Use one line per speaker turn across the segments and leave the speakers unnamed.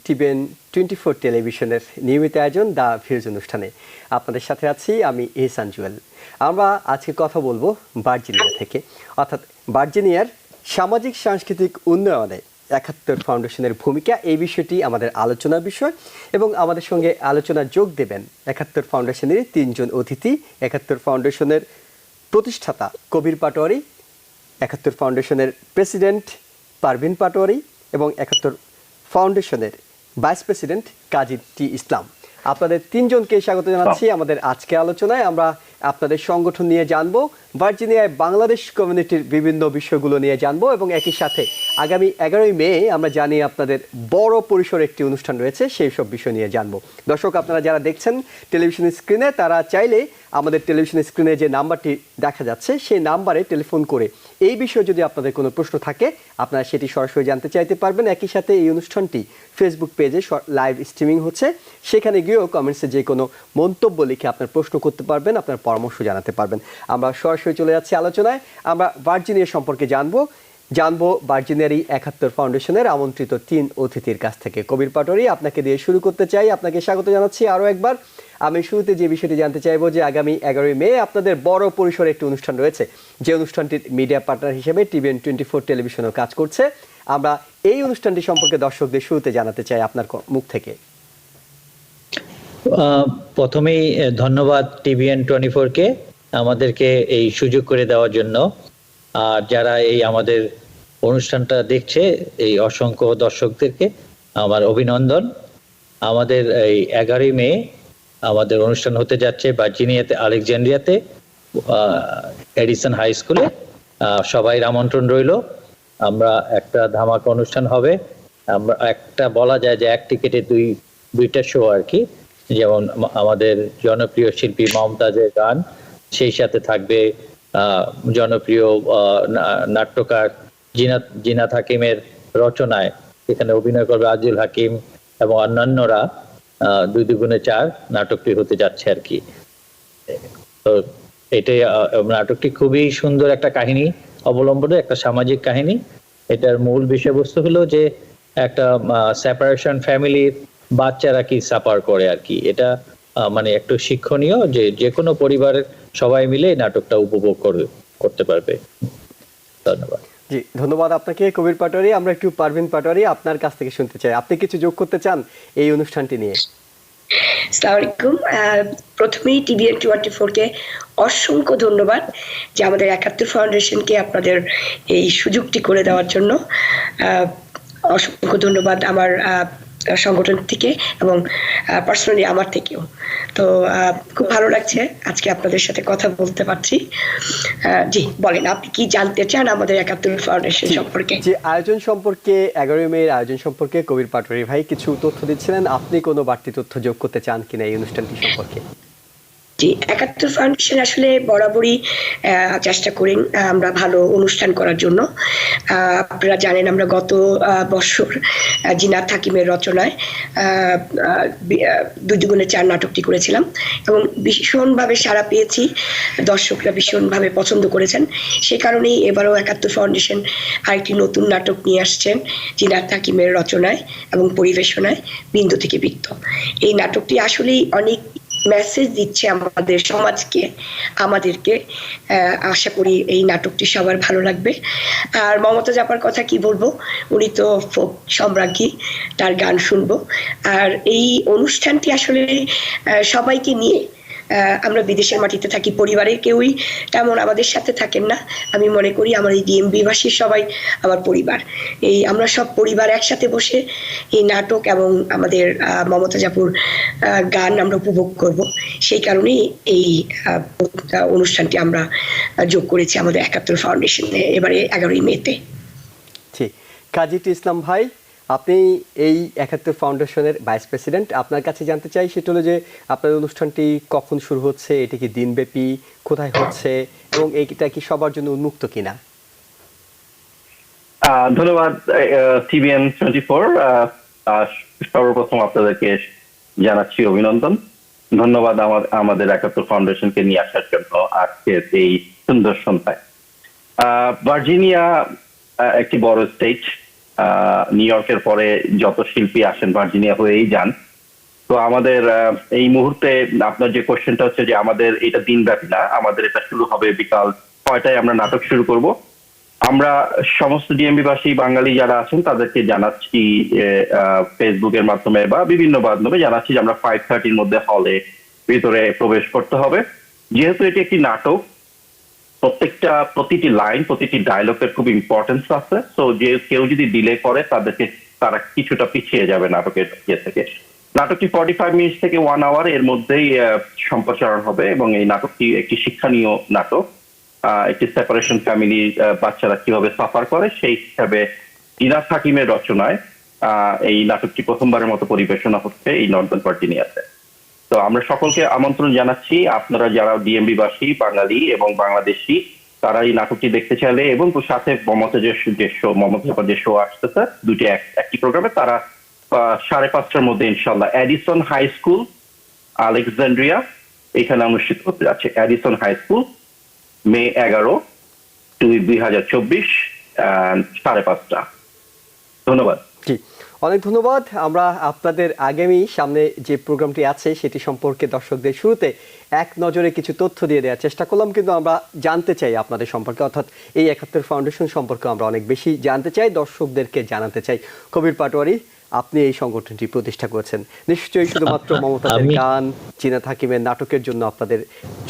TVN 24 টেলিভিশনের নিয়মিত আয়োজন দ্য ভিউজ অনুষ্ঠানে আপনাদের সাথে আছি আমি এহসান জুয়েল। আমরা আজকে কথা বলবো ভার্জিনিয়া থেকে, অর্থাৎ ভার্জিনিয়ার সামাজিক সাংস্কৃতিক উন্নয়নে ৭১ ফাউন্ডেশনের ভূমিকা, এই বিষয়টি আমাদের আলোচনার বিষয়। এবং আমাদের সঙ্গে আলোচনা যোগ দেবেন ৭১ ফাউন্ডেশনের ৩ জন অতিথি। ৭১ ফাউন্ডেশনের প্রতিষ্ঠাতা কবির পাটোয়ারি, ৭১ ফাউন্ডেশনের প্রেসিডেন্ট পারভিন পাটোয়ারি এবং ৭১ ফাউন্ডেশনের ভাইস প্রেসিডেন্ট কাজী টি ইসলাম। আপনাদের ৩ জনকে স্বাগত জানাচ্ছি আমাদের আজকে আলোচনায়। আমরা আপনাদের সংগঠন নিয়ে জানবো, ভার্জিনিয়ায় বাংলাদেশ কমিউনিটির বিভিন্ন বিষয়গুলো নিয়ে জানবো এবং একই সাথে আগামী ১১ই মে আমরা জানি আপনাদের বড় পরিসরে একটি অনুষ্ঠান রয়েছে, সেই সব বিষয় নিয়ে জানবো। দর্শক, আপনারা যারা দেখছেন টেলিভিশন স্ক্রিনে, তারা চাইলে আমাদের টেলিভিশন স্ক্রিনে যে নাম্বারটি দেখা যাচ্ছে সেই নাম্বারে টেলিফোন করে এই বিষয়ে যদি আপনাদের কোনো প্রশ্ন থাকে আপনারা সেটি সরাসরি জানতে চাইতে পারবেন। একই সাথে এই অনুষ্ঠানটি ফেসবুক পেজে লাইভ স্ট্রিমিং হচ্ছে, সেখানে গিয়েও কমেন্টসে যে কোনো মন্তব্য লিখে আপনার প্রশ্ন করতে পারবেন, আপনার পরামর্শ জানাতে পারবেন। আমরা সরাসরি চলে যাচ্ছি আলোচনায়। আমরা ভার্জিনিয়া সম্পর্কে জানবো ভার্জিনিয়ারই ৭১ ফাউন্ডেশনের আমন্ত্রিত ৩ অতিথির কাছ থেকে। কবির পাটোয়ারি, আপনাকে দিয়ে শুরু করতে চাই। আপনাকে স্বাগত জানাচ্ছি আরও একবার। আমি শুরুতে যে বিষয়টি জানতে চাইবো যে আগামী ১১ই মে আপনাদের বড় পরিসরে একটি অনুষ্ঠান রয়েছে, যে অনুষ্ঠানটির মিডিয়া পার্টনার হিসেবে টিভিএন 24 টেলিভিশনও কাজ করছে। আমরা এই অনুষ্ঠানটি সম্পর্কে দর্শকদের শুরুতে জানাতে চাই আপনার মুখ থেকে।
প্রথমেই ধন্যবাদ টিভিএন 24 কে আমাদেরকে এই সুযোগ করে দেওয়ার জন্য। আর যারা এই আমাদের অনুষ্ঠানটা দেখছে, এই অসংখ্য দর্শকদেরকে আমার অভিনন্দন। আমাদের এই ১১ই মে আমাদের অনুষ্ঠান হতে যাচ্ছে ভার্জিনিয়াতে, আলেকজান্দ্রিয়াতে, এডিসন হাই স্কুলে। সবাই আমন্ত্রণ রইল। আমরা একটা ধামাকা অনুষ্ঠান হবে। আমরা একটা বলা যায় যে এক টিকেটে দুইটা শো আর কি, যেমন আমাদের জনপ্রিয় শিল্পী মমতাজের গান, সেই সাথে থাকবে জনপ্রিয় নাট্যকার জিনাত হাকিমের রচনায় এখানে অভিনয় করবে আজিজুল হাকিম এবং অন্যান্যরা। ২ দুগুণে ৪ নাটকটি হতে যাচ্ছে আর কি। তো এটাই, নাটকটি খুবই সুন্দর একটা কাহিনী অবলম্বনে, একটা সামাজিক কাহিনী। এটার মূল বিষয়বস্তু হলো যে একটা সেপারেশন ফ্যামিলির বাচ্চারা কি সাফার করে আর কি। এটা মানে একটু শিক্ষণীয়, যে কোনো পরিবারের সবাই মিলে এই নাটকটা উপভোগ করতে পারবে। ধন্যবাদ।
জি, ধন্যবাদ আপনাকে কবির পাটোয়ারি। আমরা একটু পারভিন পাটোয়ারি আপনার কাছ থেকে শুনতে চাই, আপনি কিছু যোগ করতে চান এই অনুষ্ঠানটি নিয়ে?
আসসালামু আলাইকুম। প্রথমেই টিভিএন 24 কে অসংখ্য ধন্যবাদ যে আমাদের ৭১ ফাউন্ডেশনকে আপনাদের এই সুযোগটি করে দেওয়ার জন্য। অসংখ্য ধন্যবাদ আমার সংগঠন থেকে এবং পার্সোনালি আমার থেকেও। তো খুব ভালো লাগছে আজকে আপনাদের সাথে কথা বলতে পারছি। জি, বলেন আপনি কি জানতে চান আমাদের ৭১ ফাউন্ডেশন সম্পর্কে?
যে আয়োজন সম্পর্কে, ১১ই মে আয়োজন সম্পর্কে কবির পাটোয়ারি ভাই কিছু তথ্য দিচ্ছিলেন, আপনি কোনো বাড়তি তথ্য যোগ করতে চান কিনা এই অনুষ্ঠানটি সম্পর্কে?
জি, ৭১ ফাউন্ডেশন আসলে বরাবরই চেষ্টা করি আমরা ভালো অনুষ্ঠান করার জন্য। আপনারা জানেন আমরা গত বছর জিনাত হাকিমের রচনায় ২ দুগুণে ৪ নাটকটি করেছিলাম এবং ভীষণভাবে সাড়া পেয়েছি, দর্শকরা ভীষণভাবে পছন্দ করেছেন। সে কারণেই এবারও ৭১ ফাউন্ডেশন আরেকটি নতুন নাটক নিয়ে আসছেন জিনাত হাকিমের রচনায় এবং পরিবেশনায়, বিন্দু থেকে বৃত্ত। এই নাটকটি আসলেই অনেক মেসেজ দিচ্ছে আমাদের সমাজকে, আমাদেরকে। আশা করি এই নাটকটি সবার ভালো লাগবে। আর মমতাজ আপার কথা কি বলবো, উনি তো ফোক সম্রাজ্ঞী, তার গান শুনবো। আর এই অনুষ্ঠানটি আসলে সবাইকে নিয়ে, আমরা বিদেশের মাটিতে থাকি, পরিবারের কেউই তেমন আমাদের সাথে থাকেন না। আমি মনে করি আমার এই ডিএমবি ভাষীর সবাই আমার পরিবার। এই আমরা সব পরিবার একসাথে বসে এই নাটক এবং আমাদের মমতাজ আপুর গান আমরা উপভোগ করব। সেই কারণেই এই অনুষ্ঠানটি আমরা যোগ করেছি আমাদের ৭১ ফাউন্ডেশনে এবারে ১১ই মেতে।
ঠিক, কাজী টি ইসলাম ভাই, আপনি এই ৭১ ফাউন্ডেশনের ভাইস প্রেসিডেন্ট। আপনার কাছে জানতে চাই সেটা হলো যে আপনার অনুষ্ঠানটি কখন শুরু হচ্ছে, এটি কি দিনব্যাপী, কোথায় হচ্ছে এবং এইটা কি সবার জন্য উন্মুক্ত কিনা?
ধন্যবাদ টিভিএন 24। সর্বপ্রথম আপনাদেরকে জানাচ্ছি অভিনন্দন। ধন্যবাদ আমাদের ৭১ ফাউন্ডেশনকে নিয়ে আসার জন্য আজকের এই সুন্দর সন্ধ্যায়। ভার্জিনিয়া একটি বড় স্টেট, নিউ ইয়র্কের পরে যত শিল্পী আসেন ভার্জিনিয়া হয়েই যান। তো আমাদের এই মুহূর্তে আপনার যে কোশ্চেনটা হচ্ছে যে আমাদের এটা দিনব্যাপী না, আমাদের এটা শুরু হবে বিকাল 6টায় আমরা নাটক শুরু করব। আমরা সমস্ত ডিএমবিবাসী বাঙালি যারা আছেন তাদেরকে জানাচ্ছি ফেসবুকের মাধ্যমে বা বিভিন্ন মাধ্যমে জানাচ্ছি যে আমরা 5:30-র মধ্যে হলে ভিতরে প্রবেশ করতে হবে। যেহেতু এটি একটি নাটক, প্রতিটি লাইন প্রতিটি ডায়লগের খুব ইম্পর্টেন্স আছে। তো যে কেউ যদি ডিলে করে তারা কিছুটা পিছিয়ে যাবে নাটকের ইয়ে থেকে। নাটকটি 45 মিনিট থেকে 1 আওয়ার এর মধ্যেই সম্প্রচারণ হবে এবং এই নাটকটি একটি শিক্ষণীয় নাটক। একটি সেপারেশন ফ্যামিলি, বাচ্চারা কিভাবে সাফার করে সেই হিসাবে ইনাস হাকিমের রচনায় এই নাটকটি প্রথমবারের মতো পরিবেশনা হচ্ছে এই নর্দার্ন ভার্জিনিয়াতে। তো আমরা সকলকে আমন্ত্রণ জানাচ্ছি, আপনারা যারা ডিএমবিবাসী বাঙালি এবং বাংলাদেশি তারা এই নাটকটি দেখতে চাইলে, এবং সাথে মমতা যে শো আসতেছে দুটি একটি প্রোগ্রামে, তারা 5:30টার মধ্যে ইনশাল্লাহ এডিসন হাই স্কুল আলেকজান্ড্রিয়া এখানে অনুষ্ঠিত হতে যাচ্ছে। এডিসন হাই স্কুল, মে 11, 2024, 5:30। ধন্যবাদ।
জি, অনেক ধন্যবাদ। আমরা আপনাদের আগামী সামনে যে প্রোগ্রামটি আছে সেটি সম্পর্কে দর্শকদের শুরুতে এক নজরে কিছু তথ্য দিয়ে দেওয়ার চেষ্টা করলাম, কিন্তু আমরা জানতে চাই আপনাদের সম্পর্কে, অর্থাৎ এই 71 ফাউন্ডেশন সম্পর্কে আমরা অনেক বেশি জানতে চাই, দর্শকদেরকে জানাতে চাই। কবির পাটোয়ারি, আপনি এই সংগঠনটি প্রতিষ্ঠা করেছেন, নিশ্চয়ই শুধুমাত্র মমতাজের গান, জিনাত হাকিমের নাটকের জন্য আপনাদের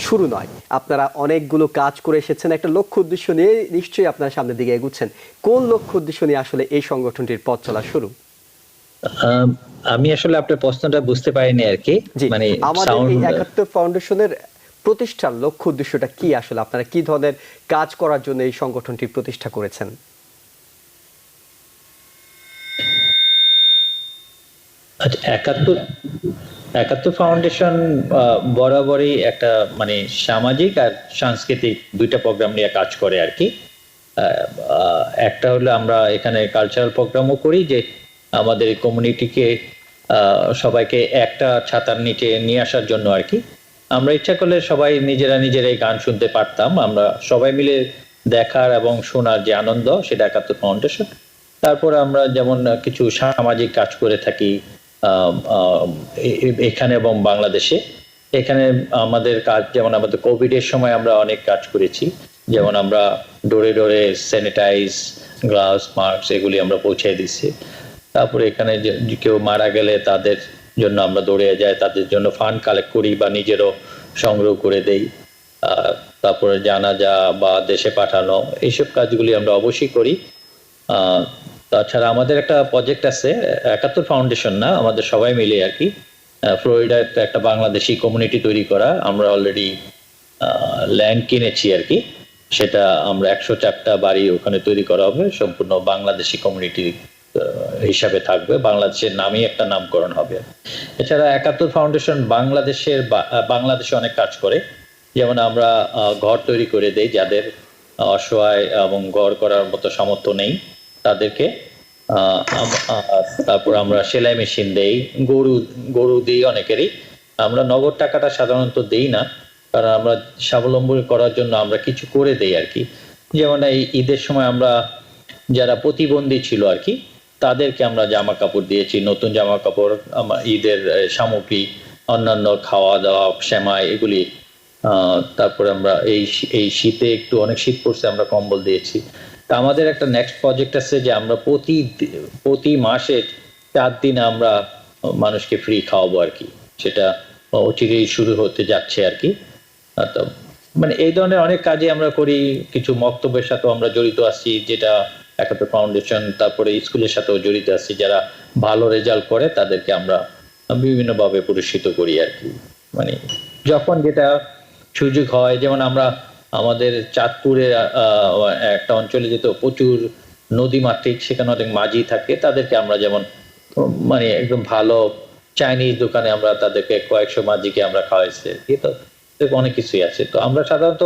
শুরু নয়, আপনারা অনেকগুলো কাজ করে এসেছেন, একটা লক্ষ্য উদ্দেশ্য নিয়ে নিশ্চয়ই আপনারা সামনের দিকে এগুচ্ছেন। কোন লক্ষ্য উদ্দেশ্য নিয়ে আসলে এই সংগঠনটির পথ চলা শুরু?
আমি আসলে আপনার প্রশ্নটা বুঝতে পারিনি আর কি।
মানে আমাদের এই 71 ফাউন্ডেশনের প্রতিষ্ঠার লক্ষ্য উদ্দেশ্যটা কি, আসলে আপনারা কি ধরনের কাজ করার জন্য এই সংগঠনটি প্রতিষ্ঠা করেছেন?
আচ্ছা, 71 ফাউন্ডেশন বরাবরই একটা মানে সামাজিক আর সাংস্কৃতিক দুইটা প্রোগ্রাম নিয়ে কাজ করে আর কি। একটা হলো আমরা এখানে কালচারাল প্রোগ্রামও করি, যে আমাদের কমিউনিটিকে সবাইকে একটা ছাতার নিচে নিয়ে আসার জন্য আর কি। আমরা ইচ্ছা করলে সবাই নিজেরাই গান শুনতে পারতাম, আমরা সবাই মিলে দেখার এবং শোনার যে আনন্দ, সেটা 71 ফাউন্ডেশন। তারপর আমরা যেমন কিছু সামাজিক কাজ করে থাকি এখানে এবং বাংলাদেশে। এখানে আমাদের কাজ, যেমন আমাদের কোভিডের সময় আমরা অনেক কাজ করেছি, যেমন আমরা ডোরে ডোরে স্যানিটাইজ, গ্লাভস, মাস্ক এগুলি আমরা পৌঁছে দিচ্ছি। তারপরে এখানে কেউ মারা গেলে তাদের জন্য আমরা দৌড়ে যাই, তাদের জন্য ফান্ড কালেক্ট করি বা নিজেরও সংগ্রহ করে দেই। তারপরে জানাজা বা দেশে পাঠানো, এইসব কাজগুলি আমরা অবশ্যই করি। তাছাড়া আমাদের একটা প্রজেক্ট আছে, 71 ফাউন্ডেশন না, আমাদের সবাই মিলে আর কি, ফ্লোরিডাতে একটা বাংলাদেশি কমিউনিটি তৈরি করা। আমরা অলরেডি ল্যান্ড কিনেছি আর কি, সেটা আমরা 104টা বাড়ি ওখানে তৈরি করা হবে, সম্পূর্ণ বাংলাদেশি কমিউনিটি হিসাবে থাকবে, বাংলাদেশের নামই একটা নামকরণ হবে। এছাড়া 71 ফাউন্ডেশন বাংলাদেশে অনেক কাজ করে, যেমন আমরা ঘর তৈরি করে দেই যাদের অসহায় এবং ঘর করার মতো সামর্থ্য নেই তাদেরকে। তারপর আমরা সেলাই মেশিন দেই, গরু দিই অনেকেরই। আমরা নগদ টাকাটা সাধারণত দেই না, কারণ আমরা স্বাবলম্বী করার জন্য আমরা কিছু করে দেই আর কি। যেমন এই ঈদের সময় আমরা যারা প্রতিবন্ধী ছিল আর কি, তাদেরকে আমরা জামা কাপড় দিয়েছি, নতুন জামা কাপড়, ঈদের সামগ্রী, অন্যান্য খাওয়া দাওয়া, সেমাই এগুলি। তারপরে আমরা এই শীতে একটু অনেক শীত পড়ছে, আমরা কম্বল দিয়েছি। তা আমাদের একটা নেক্সট প্রজেক্ট আছে, যে আমরা প্রতি মাসে 4 দিন আমরা মানুষকে ফ্রি খাওয়াবো আর কি, সেটা অচিরেই শুরু হতে যাচ্ছে আর কি। তো মানে এই ধরনের অনেক কাজে আমরা করি, কিছু মক্তবের সাথেও আমরা জড়িত আছি, যেটা 71 ফাউন্ডেশন। তারপরে স্কুলের সাথেও জড়িত আছি, যারা ভালো রেজাল্ট করে তাদেরকে আমরা বিভিন্নভাবে পুরস্কৃত করি আর কি। মানে যখন যেটা সুযোগ হয়, যেমন আমরা আমাদের চাঁদপুরে একটা অঞ্চলে যেত প্রচুর নদী মাতৃক, সেখানে অনেক মাঝি থাকে, তাদেরকে আমরা যেমন মানে একদম ভালো চাইনিজ দোকানে আমরা তাদেরকে কয়েকশো মাঝিকে আমরা খাওয়াইছি, তো অনেক কিছুই আছে। তো আমরা সাধারণত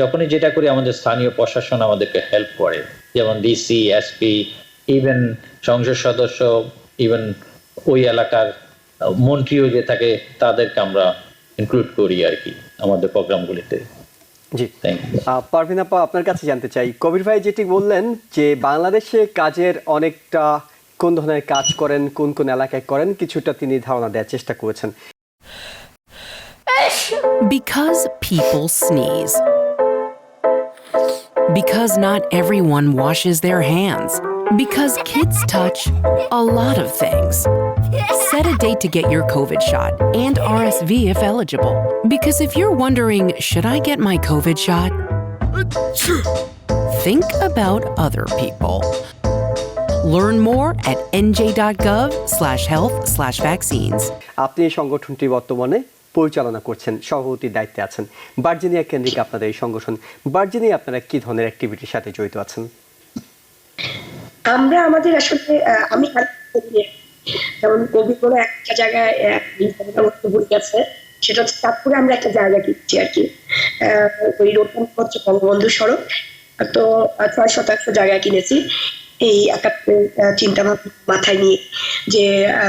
যখনই যেটা করি, আমাদের স্থানীয় প্রশাসন আমাদেরকে হেল্প করে, যেমন ডিসি, এসপি, ইভেন সংসদ সদস্য, ইভেন ওই এলাকার মন্ত্রীও যে থাকে, তাদেরকে আমরা ইনক্লুড করি আর কি আমাদের প্রোগ্রামগুলিতে।
জি
থ্যাংক ইউ।
পারভিন আপা, আপনার কাছে জানতে চাই, কবির ভাই যেটি বললেন যে বাংলাদেশে কাজের অনেকটা কোন ধরনের কাজ করেন, কোন কোন এলাকায় করেন, কিছুটা তিনি ধারণা দেওয়ার চেষ্টা করেছেন।
Because people sneeze. Because not everyone washes their hands. Because kids touch a lot of things. Set a date to get your COVID shot and RSV if eligible. Because if you're wondering, should I get my COVID shot? Think about other people. Learn more at nj.gov/health/vaccines.
আপনি এই সংগঠনটি বর্তমানে পরিচালনা করছেন, সভাপতির দায়িত্বে আছেন। Virginia কেন্দ্রিক আপনাদের এই সংগঠন, ভার্জিনিয়া আপনারা কি ধরনের অ্যাক্টিভিটির সাথে জড়িত আছেন?
আমরা আমাদের আসলে আমি যেমন কবি কোনো একটা জায়গায় ভুল গেছে, সেটা হচ্ছে চাঁদপুরে আমরা একটা জায়গা কিনছি আর কি। ওই রোডটা হচ্ছে বঙ্গবন্ধু সড়ক, তো 6 শতাংশ জায়গা কিনেছি এই একাত্তর চিন্তা ভাবনা মাথায় নিয়ে, যে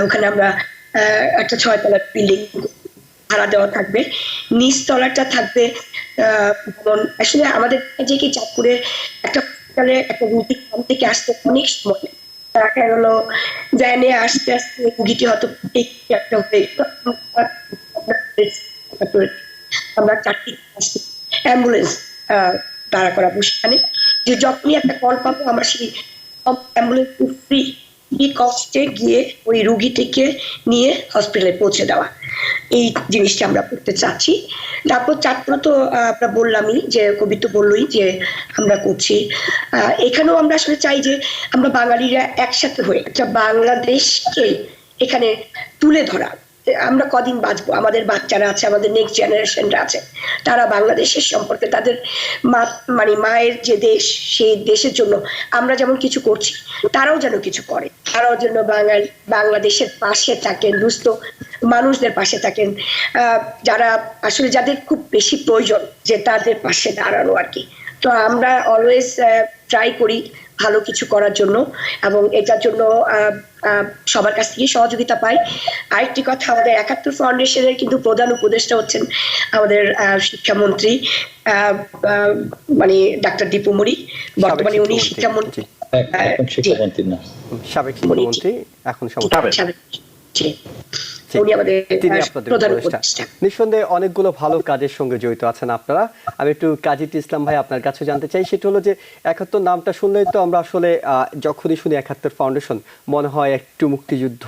ওখানে আমরা একটা 6 তলার বিল্ডিং ভাড়া দেওয়া থাকবে, নিচ তলাটা থাকবে আসলে আমাদের যে কি চাঁদপুরে একটা একটা রুগী থেকে আসতে অনেক সময় দেখা গেল, ভ্যানে আসতে আসতে রুগীটি হয়তো একটা আমরা 4টি অ্যাম্বুলেন্স দাঁড়া করাবো সেখানে, যে যখনই একটা কল পাবো আমরা সেই অ্যাম্বুলেন্স ফ্রি কস্টে গিয়ে ওই রুগীটিকে নিয়ে হসপিটালে পৌঁছে দেওয়া, এই জিনিসটা আমরা করতে চাচ্ছি। তারপর চাঁদপুর তো আমরা বললামই, যে কবি তো বললোই যে আমরা করছি। এখানেও আমরা আসলে চাই যে আমরা বাঙালিরা একসাথে হয়ে একটা বাংলাদেশকে এখানে তুলে ধরা। আমরা কদিন বাঁচবো, আমাদের বাচ্চারা আছে, আমাদের নেক্সট জেনারেশনরা আছে, তারা বাংলাদেশের সম্পর্কে তাদের মানে মায়ের যে দেশ, সেই দেশের জন্য আমরা যেমন কিছু করছি, তারাও যেন কিছু করে, তারাও যেন বাংলাদেশের পাশে থাকেন, দুস্থ মানুষদের পাশে থাকেন, যারা আসলে যাদের খুব বেশি প্রয়োজন, যে তাদের পাশে দাঁড়ানো আর কি। তো আমরা অলওয়েজ ট্রাই করি ভালো কিছু করার জন্য, এবং এটার জন্য সবার কাছ থেকে সহযোগিতা পাই। আরেকটি কথা, আমাদের 71 ফাউন্ডেশনের কিন্তু প্রধান উপদেষ্টা হচ্ছেন আমাদের শিক্ষামন্ত্রী মানে ডাক্তার দীপু মুড়ি, বর্তমানে উনি শিক্ষামন্ত্রী,
এখন শিক্ষামন্ত্রী না,
সাবেক শিক্ষামন্ত্রী, এখন
উনি আমাদের
তিনি আপনাদের
প্রধান
উপদেষ্টা।
উপদেষ্টা।
নিঃসন্দেহে অনেকগুলো ভালো কাজের সঙ্গে জড়িত আছেন আপনারা। আমি একটু কাজী ইসলাম ভাই আপনার কাছে জানতে চাই, সেটা হলো যে 71 নামটা শুনলেই তো আমরা আসলে যখনই শুনি 71 ফাউন্ডেশন, মনে হয় একটু মুক্তিযুদ্ধ,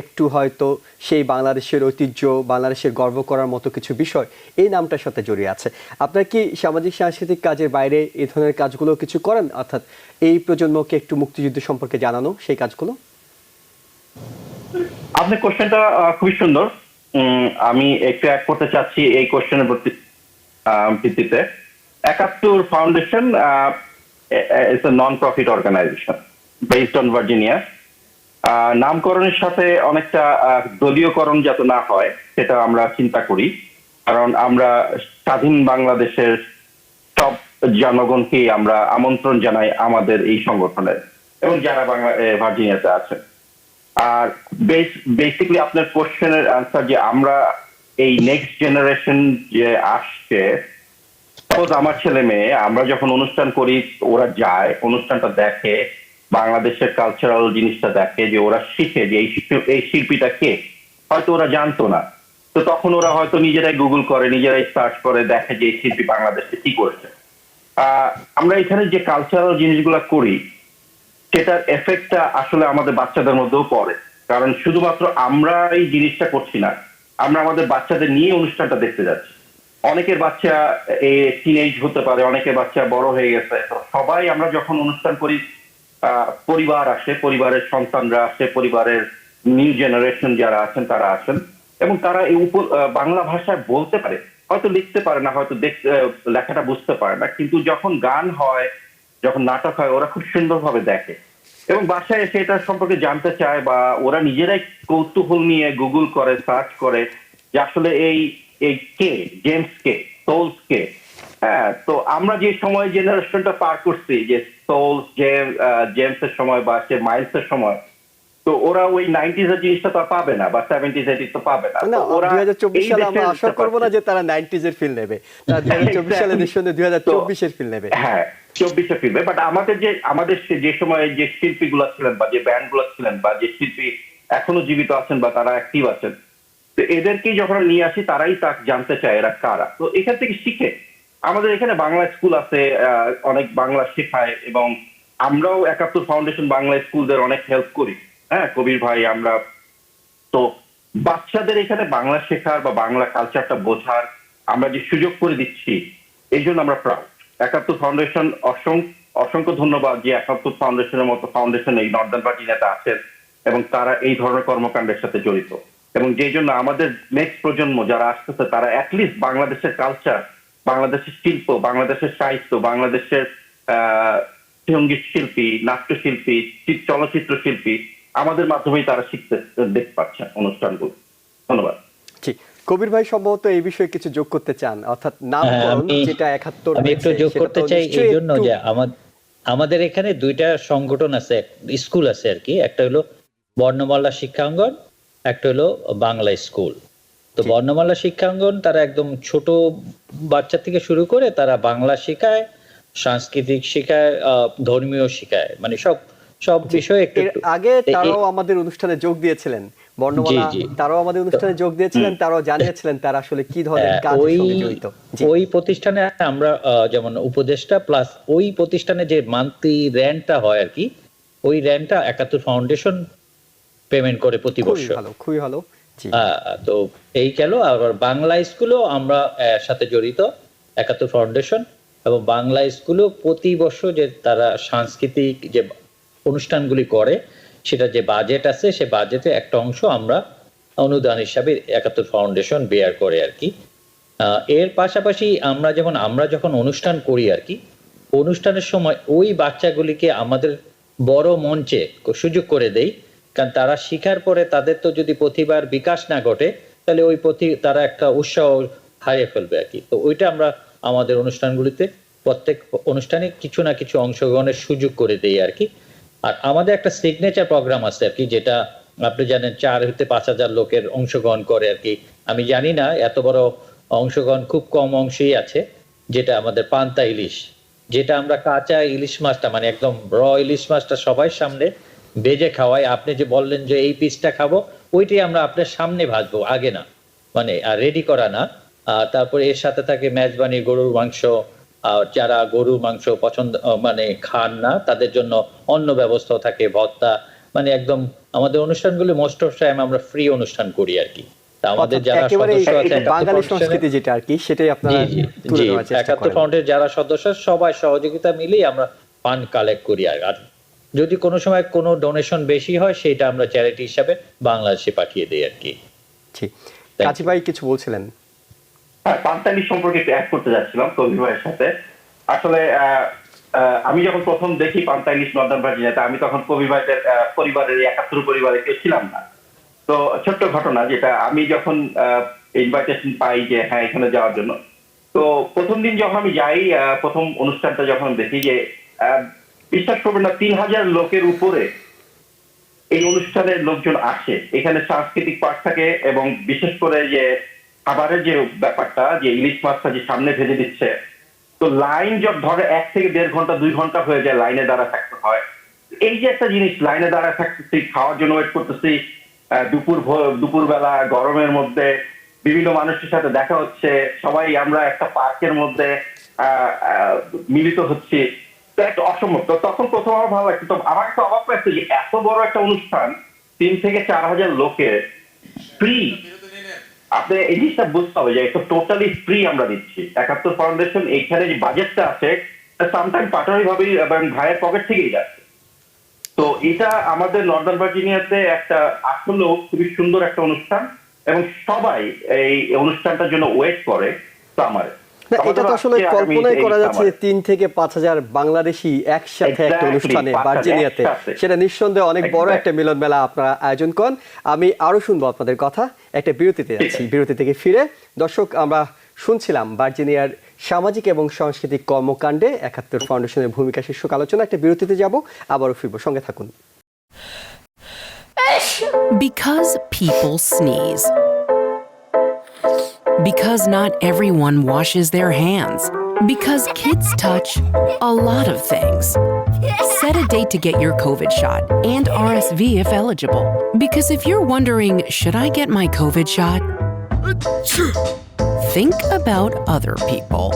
একটু হয়তো সেই বাংলাদেশের ঐতিহ্য, বাংলাদেশের গর্ব করার মতো কিছু বিষয় এই নামটার সাথে জড়িয়ে আছে। আপনার কি সামাজিক সাংস্কৃতিক কাজের বাইরে এই ধরনের কাজগুলো কিছু করেন, অর্থাৎ এই প্রজন্মকে একটু মুক্তিযুদ্ধ সম্পর্কে জানানো, সেই কাজগুলো?
আপনার কোশ্চেনটা খুবই সুন্দর। আমি একটু অ্যাড করতে চাচ্ছি এই কোশ্চেনের ভিত্তিতে। 71 foundation is a non profit organisation based on Virginia. নামকরণের সাথে অনেকটা দলীয়করণ যাতে না হয় সেটা আমরা চিন্তা করি, কারণ আমরা স্বাধীন বাংলাদেশের সব জনগণকে আমরা আমন্ত্রণ জানাই আমাদের এই সংগঠনের, এবং যারা ভার্জিনিয়াতে আছেন। আর বেসিক্যালি আপনার কোশ্চেনের আনসার, যে আমরা এই নেক্সট জেনারেশন যে আসছে, সাপোজ আমার ছেলে মেয়ে, আমরা যখন অনুষ্ঠান করি ওরা যায়, অনুষ্ঠানটা দেখে, বাংলাদেশের কালচারাল জিনিসটা দেখে, যে ওরা শিখে যে এই শিল্পীটা কে, হয়তো ওরা জানতো না, তো তখন ওরা হয়তো নিজেরাই গুগল করে, নিজেরাই সার্চ করে, দেখে যে এই শিল্পী বাংলাদেশে কি করেছে। আমরা এখানে যে কালচারাল জিনিসগুলা করি সেটার এফেক্টটা আসলে আমাদের বাচ্চাদের মধ্যেও পড়ে, কারণ শুধুমাত্র আমরা এই জিনিসটা করছি না, আমরা আমাদের বাচ্চাদের নিয়ে অনুষ্ঠানটা দেখতে যাচ্ছি। অনেকের বাচ্চা টিনেজ হতে পারে, অনেকের বাচ্চা বড় হয়ে গেছে, তো সবাই আমরা যখন অনুষ্ঠান করি, পরিবার আসে, পরিবারের সন্তানরা আসে, পরিবারের নিউ জেনারেশন যারা আছেন তারা আসেন, এবং তারা এই বাংলা ভাষায় বলতে পারে, হয়তো লিখতে পারে না, হয়তো লেখাটা বুঝতে পারে না, কিন্তু যখন গান হয়, যখন নাটক হয়, ওরা খুব সুন্দরভাবে দেখে এবং বাসায় এসে এটা সম্পর্কে জানতে চায়, বা ওরা নিজেরাই কৌতূহল নিয়ে গুগল করে, সার্চ করে যে আসলে এই কে, জেমস কে, সোলস কে। হ্যাঁ, তো আমরা যে সময় জেনারেশনটা পার করছি, যে সোলস, জেমস এর সময় বা সে মাইলস এর সময়, তো ওরা ওই 90s এর জিনিসটা তো আর পাবে না, বা 70s 80s তো পাবে না।
না,
তো ওরা
2024
এই
সালে আমরা
দেশের
আশা করব না যে তারা 90s এর ফিল নেবে, তারা 2024 সালে নিঃসন্দেহে 2024 এর ফিল নেবে।
হ্যাঁ, 24-এ ফিরবে। বাট আমাদের যে সময় যে শিল্পীগুলো ছিলেন বা যে ব্যান্ড গুলো ছিলেন বা যে শিল্পী এখনো জীবিত আছেন বা তারা অ্যাক্টিভ আছেন, তো এদেরকেই যখন নিয়ে আসি তারাই তা জানতে চায় এরা কারা। তো এখান থেকে শিখে আমাদের এখানে বাংলা স্কুল আছে, অনেক বাংলা শেখায়, এবং আমরাও 71 ফাউন্ডেশন বাংলা স্কুলদের অনেক হেল্প করি। হ্যাঁ, কবির ভাই, আমরা তো বাচ্চাদের এখানে বাংলা শেখার বা বাংলা কালচারটা বোঝার আমরা যে সুযোগ করে দিচ্ছি, এই জন্য আমরা প্রাউড। 71 ফাউন্ডেশন অসংখ্য ধন্যবাদ যে 71 ফাউন্ডেশনের মতো ফাউন্ডেশন এই নর্দার্ন ভার্জিনিয়াতে আছেন এবং তারা এই ধরনের কর্মকাণ্ডের সাথে জড়িত, এবং যেই জন্য আমাদের নেক্সট প্রজন্ম যারা আসতেছে তারা অ্যাটলিস্ট বাংলাদেশের কালচার, বাংলাদেশের শিল্প, বাংলাদেশের সাহিত্য, বাংলাদেশের সঙ্গীত শিল্পী, নাট্যশিল্পী, চলচ্চিত্র শিল্পী আমাদের মাধ্যমেই তারা শিখতে দেখতে পাচ্ছেন অনুষ্ঠানগুলো। ধন্যবাদ।
জি, কবির ভাই সম্ভবত এই বিষয়ে কিছু যোগ করতে চান, অর্থাৎ নামকরণ যেটা 71
আমি একটু যোগ করতে চাই এই জন্য যে আমাদের এখানে দুইটা সংগঠন আছে, স্কুল আছে আর কি। একটা হলো বর্ণমালা শিক্ষাঙ্গন, একটা হলো বাংলা স্কুল। তো বর্ণমালা শিক্ষাঙ্গন তারা একদম ছোট বাচ্চা থেকে শুরু করে তারা বাংলা শেখায়, সাংস্কৃতিক শেখায়, ধর্মীয় শেখায়, মানে সব বিষয়ে একটু
আগে তারাও আমাদের অনুষ্ঠানে যোগ দিয়েছিলেন। বর্ণমালা তারাও আমাদের অনুষ্ঠানে যোগ দিয়েছিলেন, তারাও জানিয়েছিলেন তারা আসলে কি ধরনের কাজের সঙ্গে জড়িত।
ওই প্রতিষ্ঠানে আমরা যেমন উপদেষ্টা প্লাস ওই প্রতিষ্ঠানে যে মান্থলি রেন্টটা হয় আর কি, ওই রেন্টটা 71 ফাউন্ডেশন পেমেন্ট করে প্রতি বছর।
খুবই ভালো।
তো এই গেল। আর বাংলা স্কুলও আমরা সাথে জড়িত 71 ফাউন্ডেশন, এবং বাংলা স্কুলও প্রতি বছর যে তারা সাংস্কৃতিক যে অনুষ্ঠানগুলি করে, সেটা যে বাজেট আছে সে বাজেটে একটা অংশ আমরা অনুদান হিসাবে 71 ফাউন্ডেশন বেয়ার করে আর কি। এর পাশাপাশি আমরা যখন অনুষ্ঠান করি আর কি, অনুষ্ঠানের সময় ওই বাচ্চাগুলিকে আমাদের বড় মঞ্চে সুযোগ করে দেই, কারণ তারা শিখার পরে তাদের তো যদি প্রতিভার বিকাশ না ঘটে তাহলে তারা একটা উৎসাহ হারিয়ে ফেলবে আর কি। তো ওইটা আমরা আমাদের অনুষ্ঠানগুলিতে প্রত্যেক অনুষ্ঠানে কিছু না কিছু অংশগ্রহণের সুযোগ করে দেই আর কি। আর আমাদের একটা সিগনেচার প্রোগ্রাম আছে আর কি, যেটা আপনি জানেন 4 হতে 5,000 লোকের অংশগ্রহণ করে আর কি। আমি জানি না এত বড় অংশগ্রহণ খুব কম অংশেই আছে, যেটা আমাদের পান্তা ইলিশ, যেটা আমরা কাঁচা ইলিশ মাছটা মানে একদম ইলিশ মাছটা সবাই সামনে ভেজে খাওয়াই। আপনি যে বললেন যে এই পিসটা খাবো, ওইটাই আমরা আপনার সামনে ভাজবো, আগে না, মানে আর রেডি করা না। তারপরে এর সাথে থাকে মেজবানি গরুর মাংস, যারা গরুর মাংস পছন্দ মানে খান না তাদের জন্য অন্য ব্যবস্থা থাকে, ভর্তা, মানে একদম আমাদের অনুষ্ঠানগুলো মোস্ট অফ টাইম আমরা ফ্রি অনুষ্ঠান করি আর কি। আমাদের যারা সদস্য আছে
বাঙালি সংস্কৃতি যেটা আর কি, সেটাই আপনারা তুলে ধরার চেষ্টা করেন।
71 ফাউন্ডের যারা সদস্য সবাই সহযোগিতা মিলেই আমরা ফান্ড কালেক্ট করি। আর যদি কোনো সময় কোনো ডোনেশন বেশি হয় সেটা আমরা চ্যারিটি হিসাবে বাংলাদেশে পাঠিয়ে দেই আর কি।
জি, কাজী ভাই কিছু বলছিলেন?
হ্যাঁ, পান্তা ইলিশ সম্পর্কে একটু অ্যাড করতে যাচ্ছিলাম কবির ভাইয়ের সাথে। আসলে আমি যখন প্রথম দেখি পান্তা ইলিশ নর্দার্ন ভার্জিনিয়াতে, আমি তখন কবির ভাইদের পরিবারের 71 পরিবারে কেউ ছিলাম না। তো ছোট্ট ঘটনা, যেটা আমি যখন ইনভাইটেশন পাই যে হ্যাঁ এখানে যাওয়ার জন্য, তো প্রথম দিন যখন আমি যাই, প্রথম অনুষ্ঠানটা যখন দেখি যে বিশ্বাস করবেন না 3,000 লোকের উপরে এই অনুষ্ঠানের লোকজন আসে। এখানে সাংস্কৃতিক পাঠ থাকে, এবং বিশেষ করে যে খাবারের যে ব্যাপারটা, যে ইলিশ মাছটা যে সামনে ভেজে দিচ্ছে, তো লাইন ধরে 1 থেকে 1.5 ঘন্টা 2 ঘন্টা হয়ে যায় লাইনে দাঁড়া থাকতে হয়। এই যে একটা জিনিস, লাইনে দাঁড়া থাকতেছি, খাওয়ার জন্য ওয়েট করতেছি, দুপুরবেলা গরমের মধ্যে বিভিন্ন মানুষের সাথে দেখা হচ্ছে, সবাই আমরা একটা পার্কের মধ্যে মিলিত হচ্ছি, তো একটা অসম্ভব। তো তখন প্রথম আমার ভালো লাগছে, তো আমার একটা অবাক লাগছে যে এত বড় একটা অনুষ্ঠান 3 থেকে 4,000 লোকের ফ্রি। আপনি এই জিনিসটা বুঝতে হবে যে এটা টোটালি ফ্রি আমরা দিচ্ছি। 71 ফাউন্ডেশন এইখানে যে বাজেটটা আছে সামটাইম পাটারি ভাবে এবং ভাইয়ের পকেট থেকেই যাচ্ছে। তো এটা আমাদের নর্দার্ন ভার্জিনিয়াতে একটা আসলে খুবই সুন্দর একটা অনুষ্ঠান, এবং সবাই এই অনুষ্ঠানটার জন্য ওয়েট করে সামারে।
এটা তো আসলে কল্পনাই করা যাচ্ছে 3 থেকে 5,000 বাংলাদেশি একসাথে একটা অনুষ্ঠানে ভার্জিনিয়াতে, সেটা নিঃসন্দেহে অনেক বড় একটা মিলন মেলা আপনারা আয়োজন করেন। আমি আরো শুনবো আপনাদের কথা, একটা বিরতিতে যাচ্ছি। বিরতি থেকে ফিরে দর্শক আমরা শুনছিলাম ভার্জিনিয়ার সামাজিক এবং সাংস্কৃতিক কর্মকাণ্ডে 71 ফাউন্ডেশনের ভূমিকা শীর্ষক আলোচনা। একটা বিরতিতে যাব, আবারও ফিরবো, সঙ্গে থাকুন।
Because people sneeze. Because not everyone washes their hands. Because kids touch a lot of things. Set a date to get your COVID shot and RSV if eligible. Because if you're wondering, should I get my COVID shot? Think about other people.